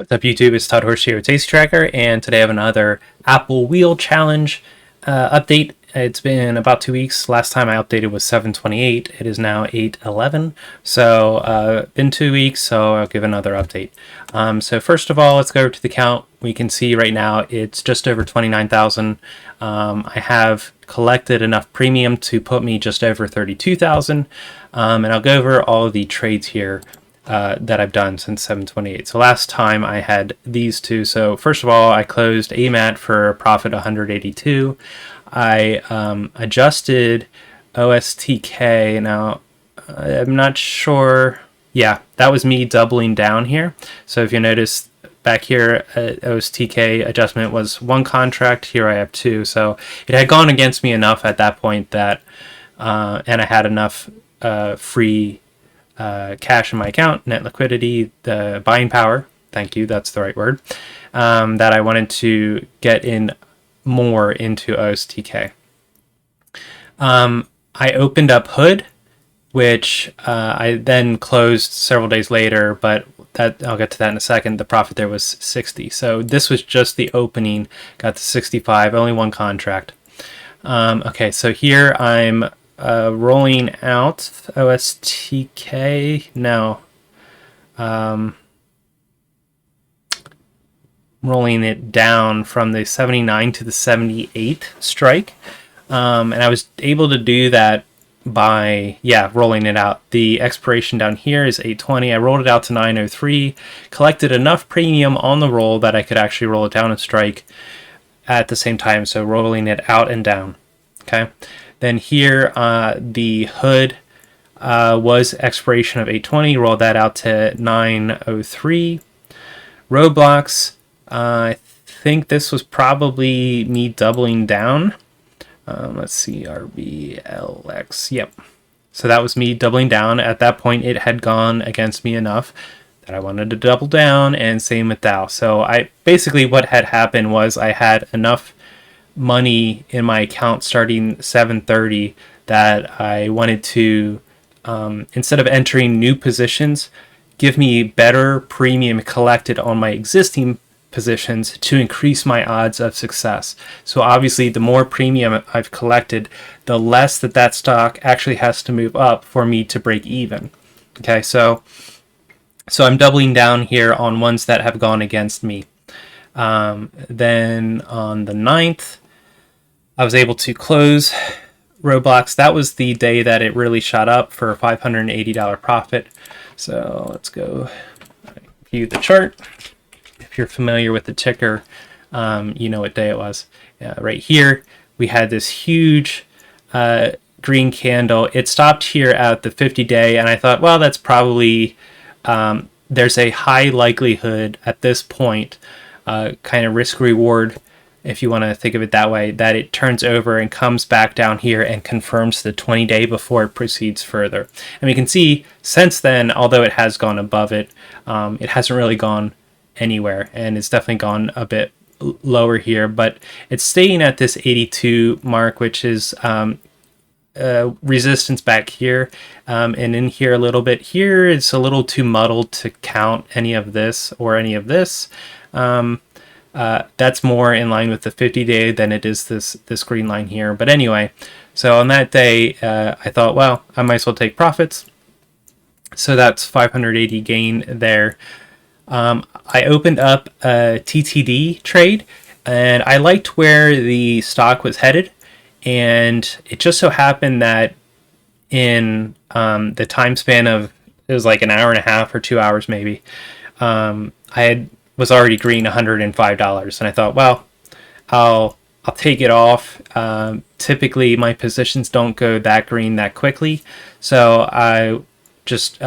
What's up, YouTube? It's Todd Horse here with Tasty Tracker, and today I have another Apple Wheel Challenge update. It's been about 2 weeks. Last time I updated was 7/28. It is now 8/11. So been 2 weeks, so I'll give another update. So first of all, let's go over to the count. We can see right now it's just over 29,000. I have collected enough premium to put me just over 32,000. And I'll go over all of the trades here that I've done since 7/28. So last time I had these two. So first of all, I closed AMAT for a profit 182. I adjusted OSTK. Now I'm not sure. Yeah, that was me doubling down here. So if you notice back here, OSTK adjustment was one contract. Here I have two. So it had gone against me enough at that point that, and I had enough free cash in my account, net liquidity, the buying power, thank you, that's the right word, that I wanted to get in more into OSTK. I opened up Hood, which I then closed several days later, but that I'll get to that in a second. The profit there was 60. So this was just the opening, got to 65, only one contract. Okay, so here I'm rolling out OSTK. No. Rolling it down from the 79 to the 78 strike. And I was able to do that by, rolling it out. The expiration down here is 820. I rolled it out to 903, collected enough premium on the roll that I could actually roll it down and strike at the same time. So rolling it out and down. Okay. Then here, the Hood was expiration of 820. Rolled that out to 903. Roadblocks, I think this was probably me doubling down. Let's see, RBLX. Yep. So that was me doubling down. At that point, it had gone against me enough that I wanted to double down, and same with Dow. So basically what had happened was I had enough money in my account starting 7:30 that I wanted to, instead of entering new positions, give me better premium collected on my existing positions to increase my odds of success. So obviously the more premium I've collected, the less that stock actually has to move up for me to break even. Okay, so I'm doubling down here on ones that have gone against me. Then on the 9th, I was able to close Roblox. That was the day that it really shot up for a $580 profit. So let's go view the chart. If you're familiar with the ticker, you know what day it was. Right here, we had this huge green candle. It stopped here at the 50-day, and I thought, well, that's probably, there's a high likelihood at this point, kind of risk-reward, if you want to think of it that way, that it turns over and comes back down here and confirms the 20-day before it proceeds further. And we can see since then, although it has gone above it, it hasn't really gone anywhere, and it's definitely gone a bit lower here, but it's staying at this 82 mark, which is resistance back here, and in here a little bit. Here it's a little too muddled to count any of this or any of this. That's more in line with the 50-day than it is this green line here. But anyway, so on that day, I thought, well, I might as well take profits. So that's 580 gain there. I opened up a TTD trade, and I liked where the stock was headed. And it just so happened that in the time span of, it was like an hour and a half or 2 hours maybe, was already green $105, and I thought, well, I'll take it off. Typically my positions don't go that green that quickly, so I just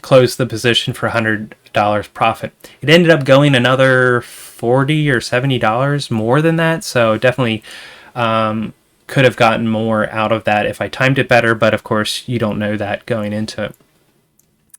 closed the position for $100 profit. It ended up going another $40 or $70 more than that, so definitely could have gotten more out of that if I timed it better, but of course you don't know that going into it.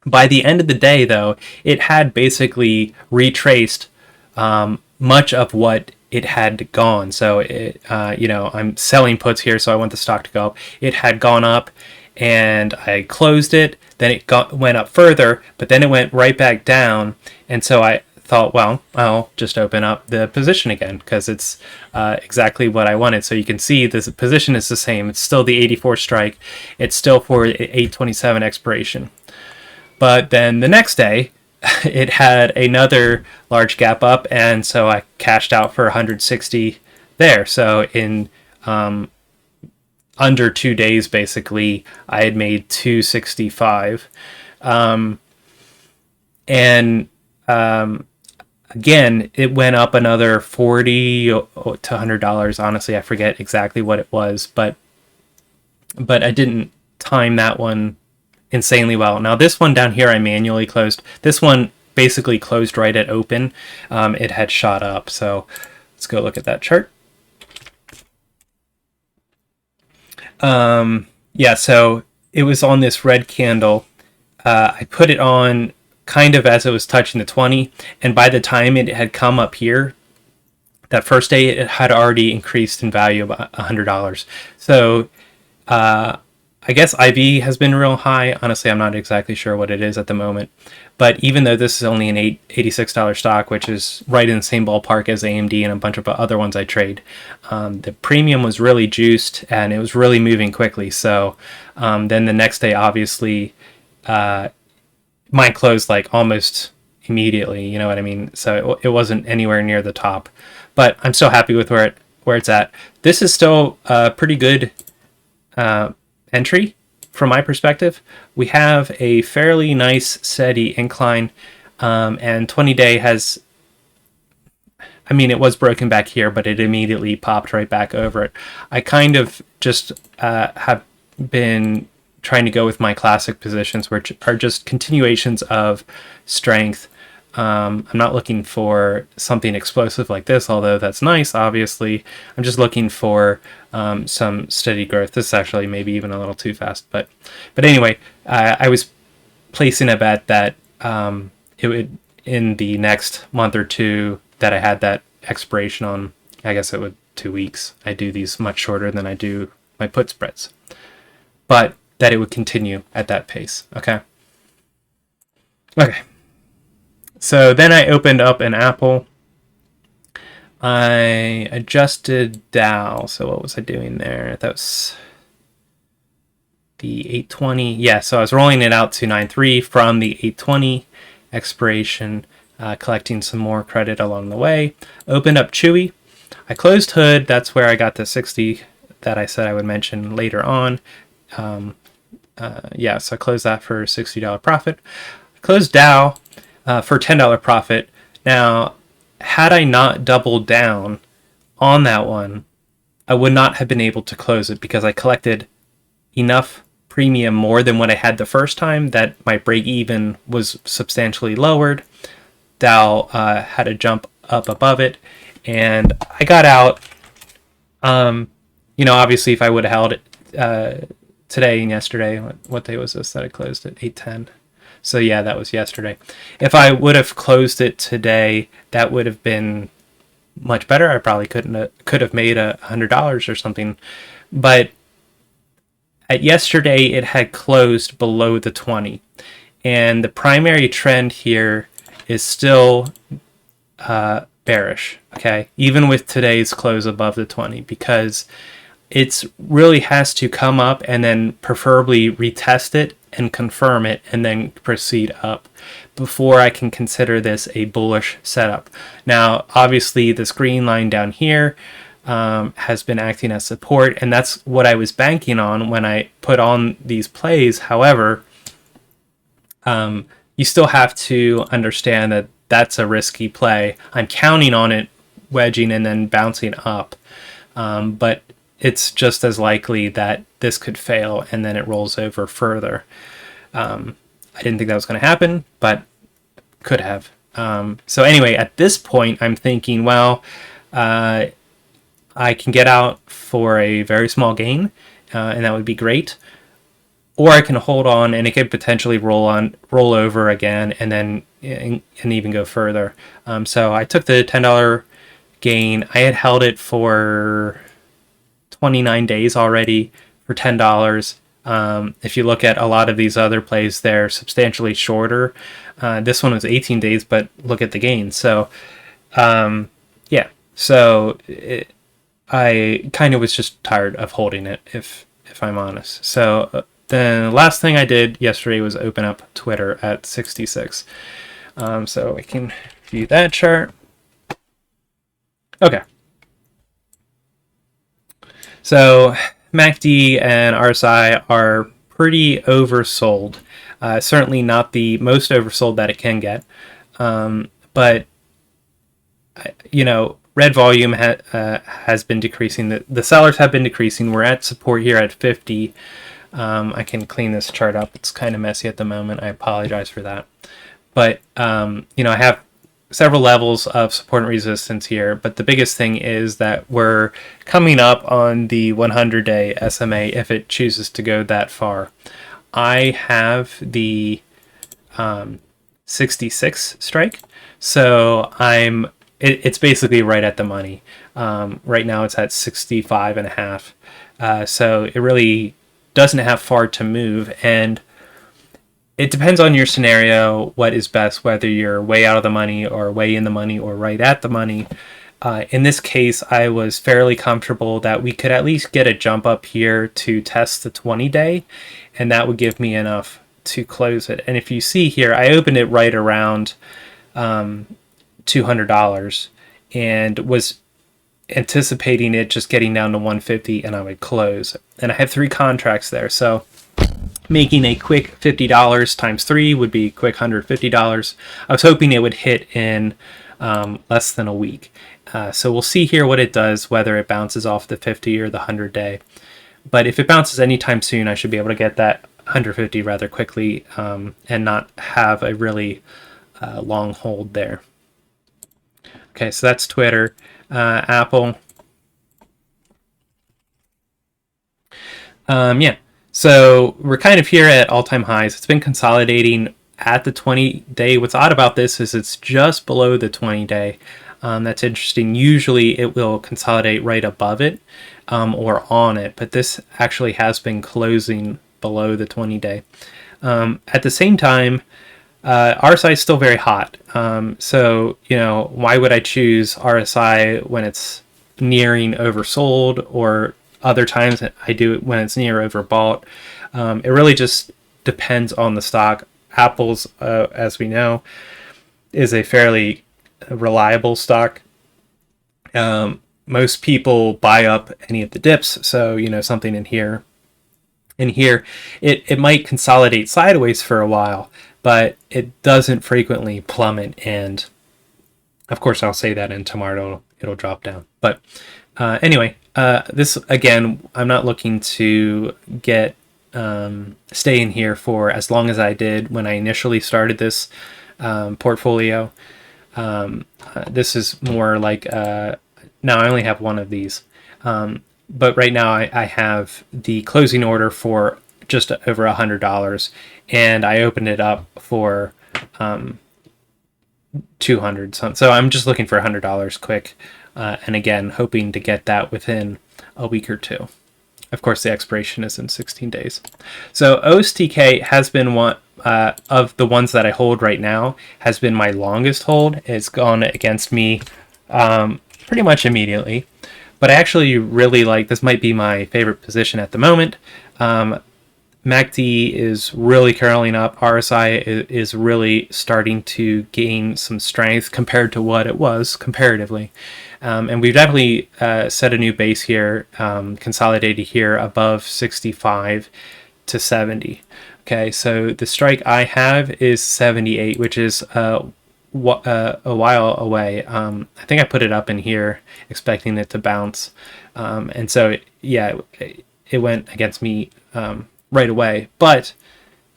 By the end of the day, though, it had basically retraced much of what it had gone. So, I'm selling puts here, so I want the stock to go up. It had gone up, and I closed it. Then it went up further, but then it went right back down. And so I thought, well, I'll just open up the position again because it's exactly what I wanted. So you can see the position is the same. It's still the 84 strike. It's still for 827 expiration. But then the next day, it had another large gap up, and so I cashed out for 160 there. So in under 2 days, basically, I had made 265. Again, it went up another $40 to $100. Honestly, I forget exactly what it was, but I didn't time that one insanely well. Now this one down here I manually closed. This one basically closed right at open. It had shot up. So let's go look at that chart. Yeah, so it was on this red candle. I put it on kind of as it was touching the 20, and by the time it had come up here, that first day, it had already increased in value about $100. So I guess IV has been real high. Honestly, I'm not exactly sure what it is at the moment. But even though this is only an $86 stock, which is right in the same ballpark as AMD and a bunch of other ones I trade, the premium was really juiced and it was really moving quickly. So then the next day, obviously, mine closed like almost immediately. You know what I mean? So it wasn't anywhere near the top. But I'm still happy with where it's at. This is still a pretty good entry from my perspective. We have a fairly nice steady incline, and 20-day has, I mean, it was broken back here, but it immediately popped right back over it. I kind of just have been trying to go with my classic positions, which are just continuations of strength. I'm not looking for something explosive like this, although that's nice, obviously. I'm just looking for some steady growth. This is actually maybe even a little too fast. But anyway, I was placing a bet that it would, in the next month or two that I had that expiration on, I guess it would 2 weeks. I do these much shorter than I do my put spreads. But that it would continue at that pace, okay? Okay. So then I opened up an Apple. I adjusted Dow. So what was I doing there? That was the 820. Yeah, so I was rolling it out to 9.3 from the 820 expiration, collecting some more credit along the way. Opened up Chewy. I closed Hood. That's where I got the 60 that I said I would mention later on. Yeah, so I closed that for $60 profit. I closed Dow for $10 profit. Now, had I not doubled down on that one, I would not have been able to close it because I collected enough premium more than what I had the first time that my break even was substantially lowered. Dow had a jump up above it, and I got out. You know, obviously, if I would have held it today and yesterday, what day was this that I closed at 8:10? So yeah, that was yesterday. If I would have closed it today, that would have been much better. I probably could have made $100 or something. But at yesterday, it had closed below the 20. And the primary trend here is still bearish, okay? Even with today's close above the 20, because it really has to come up and then preferably retest it and confirm it and then proceed up before I can consider this a bullish setup. Now, obviously, this green line down here has been acting as support, and that's what I was banking on when I put on these plays. However, you still have to understand that that's a risky play. I'm counting on it wedging and then bouncing up, but it's just as likely that this could fail and then it rolls over further. I didn't think that was going to happen, but could have. So anyway, at this point, I'm thinking, well, I can get out for a very small gain, and that would be great. Or I can hold on, and it could potentially roll over again, and then and even go further. So I took the $10 gain. I had held it for 29 days already for $10. If you look at a lot of these other plays, they're substantially shorter. This one was 18 days, but look at the gain. So, yeah. So I kind of was just tired of holding it, if I'm honest. So the last thing I did yesterday was open up Twitter at 66. So we can view that chart. Okay. So MACD and RSI are pretty oversold. Certainly not the most oversold that it can get. But, you know, red volume has been decreasing. The sellers have been decreasing. We're at support here at 50. I can clean this chart up. It's kind of messy at the moment. I apologize for that. But, you know, I have several levels of support and resistance here, but the biggest thing is that we're coming up on the 100-day SMA if it chooses to go that far. I have the 66 strike, so it's basically right at the money. Right now it's at 65 and a half, so it really doesn't have far to move, and it depends on your scenario what is best, whether you're way out of the money or way in the money or right at the money. In this case, I was fairly comfortable that we could at least get a jump up here to test the 20-day, and that would give me enough to close it. And if you see here, I opened it right around $200 and was anticipating it just getting down to 150 and I would close. And I have 3 contracts there, so making a quick $50 times 3 would be a quick $150. I was hoping it would hit in less than a week. So we'll see here what it does, whether it bounces off the 50 or the 100-day. But if it bounces anytime soon, I should be able to get that 150 rather quickly and not have a really long hold there. Okay, so that's Twitter. Apple. Yeah. So we're kind of here at all-time highs. It's been consolidating at the 20-day. What's odd about this is it's just below the 20-day. That's interesting. Usually it will consolidate right above it or on it, but this actually has been closing below the 20-day. At the same time, RSI is still very hot. So, you know, why would I choose RSI when it's nearing oversold, or other times I do it when it's near overbought? It really just depends on the stock. Apple's, as we know, is a fairly reliable stock. Most people buy up any of the dips, so, you know, something in here. In here, it might consolidate sideways for a while, but it doesn't frequently plummet. And of course, I'll say that, and tomorrow it'll drop down. But anyway, this, again, I'm not looking to get stay in here for as long as I did when I initially started this portfolio. This is more like, now I only have one of these. But right now I have the closing order for just over $100, and I opened it up for 200. So I'm just looking for $100 quick, and again, hoping to get that within a week or two. Of course, the expiration is in 16 days. So OSTK has been one of the ones that I hold right now, has been my longest hold. It's gone against me pretty much immediately. But I actually really like, this might be my favorite position at the moment. MACD is really curling up. RSI is really starting to gain some strength compared to what it was comparatively. And we've definitely set a new base here, consolidated here above 65 to 70. Okay, so the strike I have is 78, which is a while away. I think I put it up in here expecting it to bounce, and so it went against me right away. But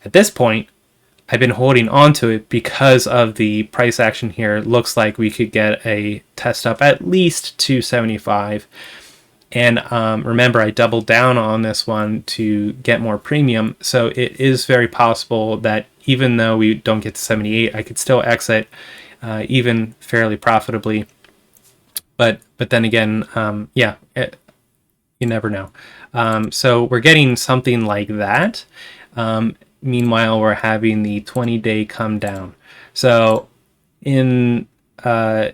at this point, I've been holding on to it because of the price action here. It looks like we could get a test up at least 275. And remember, I doubled down on this one to get more premium. So it is very possible that even though we don't get to 78, I could still exit even fairly profitably. But then again, You never know. So we're getting something like that. Meanwhile, we're having the 20-day come down. So in by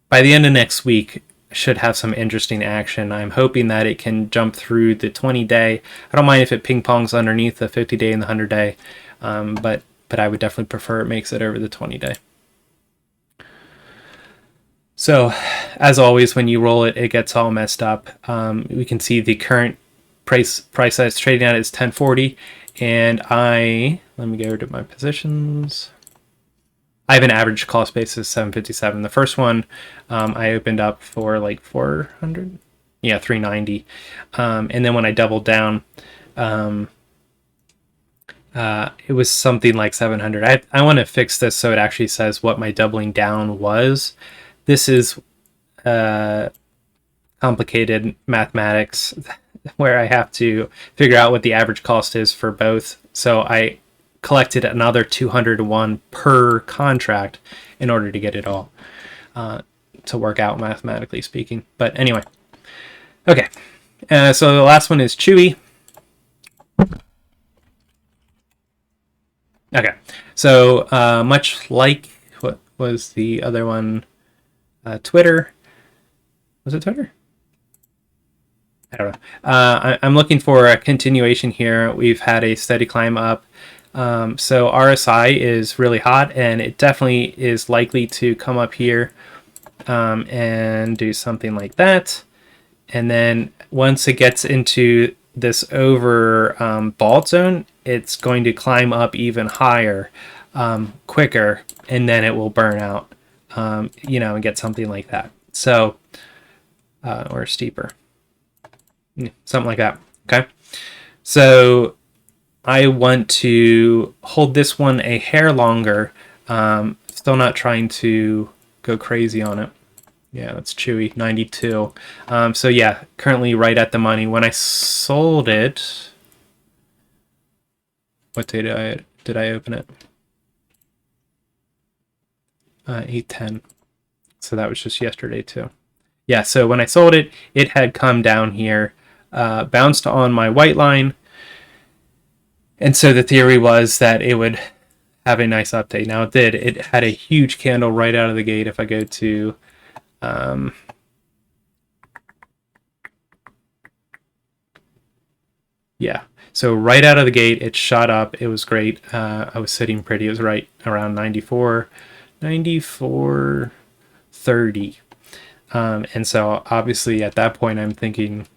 the end of next week, should have some interesting action. I'm hoping that it can jump through the 20-day. I don't mind if it ping pongs underneath the 50-day and the 100-day, but I would definitely prefer it makes it over the 20-day. So, as always, when you roll it, it gets all messed up. We can see the current price that it's trading at is 1040, and let me go to my positions. I have an average cost basis 757. The first one I opened up for like 400, yeah, 390, and then when I doubled down, it was something like 700. I want to fix this so it actually says what my doubling down was. This is complicated mathematics where I have to figure out what the average cost is for both. So I collected another 201 per contract in order to get it all to work out mathematically speaking. But anyway, okay. So the last one is Chewy. Okay, so much like what was the other one, Twitter. Was it Twitter? I don't know. I'm looking for a continuation here. We've had a steady climb up. So RSI is really hot, and it definitely is likely to come up here and do something like that. And then once it gets into this overbought zone, it's going to climb up even higher, quicker, and then it will burn out, and get something like that. So, or steeper, something like that. Okay. So I want to hold this one a hair longer. Still not trying to go crazy on it. Yeah, that's Chewy, 92. So yeah, currently right at the money. When I sold it, what day did I open it? 8:10. So that was just yesterday too. Yeah, so when I sold it, it had come down here, bounced on my white line. And so the theory was that it would have a nice update. Now it did. It had a huge candle right out of the gate. If I go to yeah, so right out of the gate, it shot up. It was great. I was sitting pretty. It was right around 94.30. And so obviously at that point, I'm thinking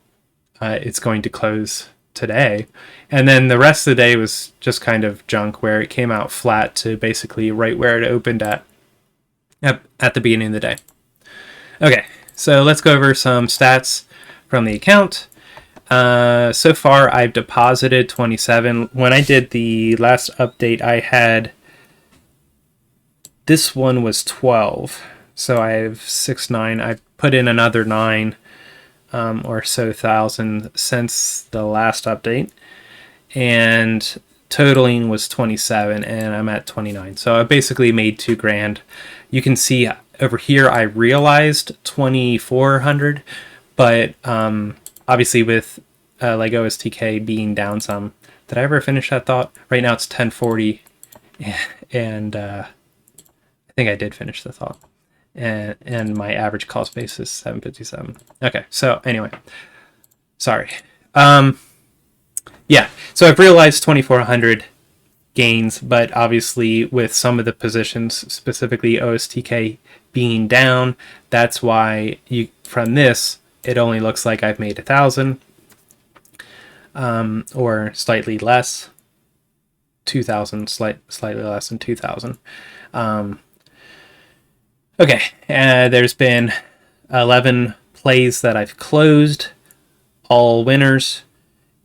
it's going to close today. And then the rest of the day was just kind of junk, where it came out flat to basically right where it opened at the beginning of the day. Okay, so let's go over some stats from the account. So far, I've deposited 27. When I did the last update, I had, this one was 12. So I have 6,9. I've put in another 9 or so thousand since the last update. And totaling was 27, and I'm at 29. So I basically made $2,000. You can see over here I realized 2,400, but obviously with like OSTK being down some. Did I ever finish that thought? Right now it's 1040, and I think I did finish the thought. And my average cost base is 757. Okay, so anyway, sorry. Yeah, so I've realized 2,400 gains, but obviously with some of the positions, specifically OSTK being down, that's why from this it only looks like I've made 1,000, or slightly less, 2,000, slightly less than 2,000. Okay, there's been 11 plays that I've closed, all winners,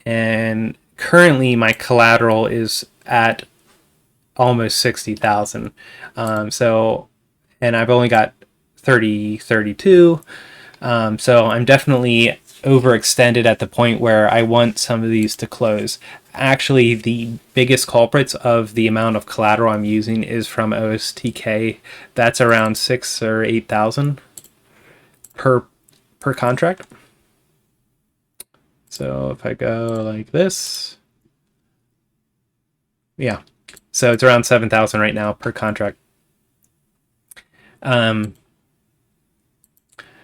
and currently my collateral is at almost 60,000. So, and I've only got 32. So I'm definitely overextended at the point where I want some of these to close. Actually, the biggest culprits of the amount of collateral I'm using is from OSTK. That's around 6,000 or 8,000 per contract. So if I go like this, yeah. So it's around 7,000 right now per contract.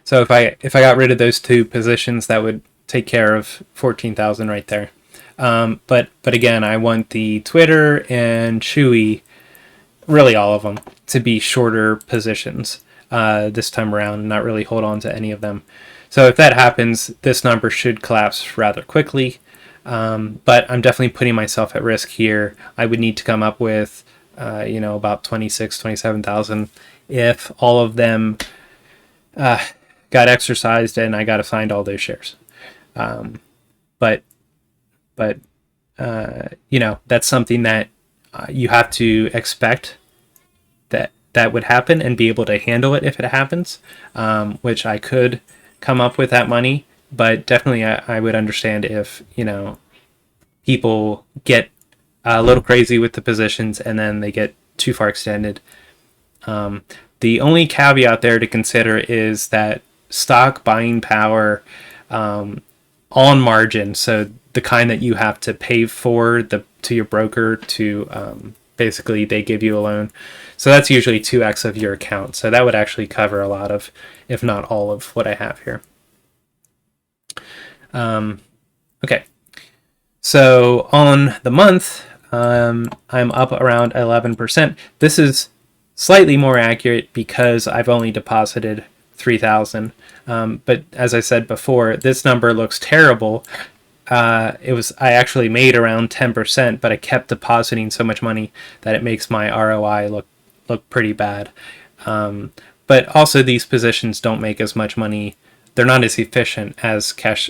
So if I got rid of those two positions, that would take care of 14,000 right there. But again, I want the Twitter and Chewy, really all of them, to be shorter positions this time around, not really hold on to any of them. So if that happens, this number should collapse rather quickly. But I'm definitely putting myself at risk here. I would need to come up with, about 26, 27,000 if all of them got exercised and I got assigned all those shares. But that's something that you have to expect that would happen and be able to handle it if it happens, which I could come up with that money. But definitely I would understand if, people get a little crazy with the positions and then they get too far extended. The only caveat there to consider is that stock buying power on margin, so the kind that you have to pay for to your broker to basically they give you a loan. So that's usually 2x of your account. So that would actually cover a lot of, if not all of, what I have here. Okay. So on the month, I'm up around 11%. This is slightly more accurate because I've only deposited 3,000. But as I said before, this number looks terrible. I actually made around 10%, but I kept depositing so much money that it makes my ROI look pretty bad. But also these positions don't make as much money. They're not as efficient as cash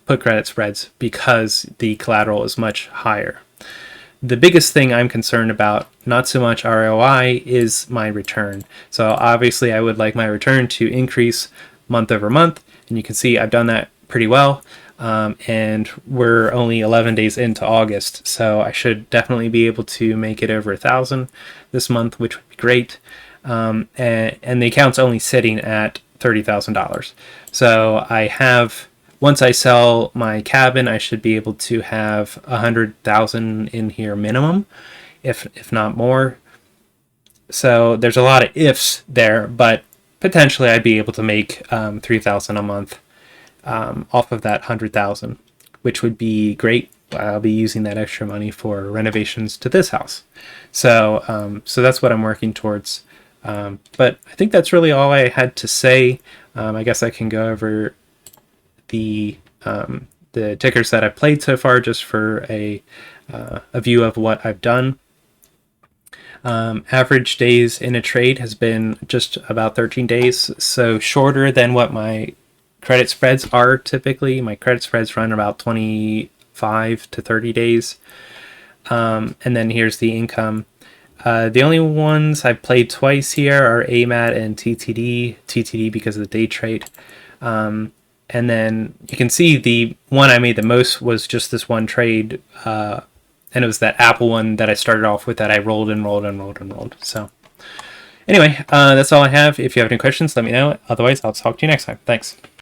put credit spreads because the collateral is much higher. The biggest thing I'm concerned about, not so much ROI, is my return. So obviously I would like my return to increase month over month, and you can see I've done that pretty well. And we're only 11 days into August, so I should definitely be able to make it over 1,000 this month, which would be great. And the account's only sitting at $30,000. So once I sell my cabin, I should be able to have 100,000 in here minimum, if not more. So there's a lot of ifs there, but potentially I'd be able to make 3,000 a month off of that 100,000, which would be great. I'll be using that extra money for renovations to this house. So that's what I'm working towards. But I think that's really all I had to say. I guess I can go over the tickers that I've played so far, just for a view of what I've done. Average days in a trade has been just about 13 days, so shorter than what my credit spreads are typically. My credit spreads run about 25 to 30 days. And then here's the income. The only ones I've played twice here are AMAT and TTD. TTD because of the day trade. And then you can see the one I made the most was just this one trade. And it was that Apple one that I started off with that I rolled and rolled and rolled and rolled. So anyway, that's all I have. If you have any questions, let me know. Otherwise, I'll talk to you next time. Thanks.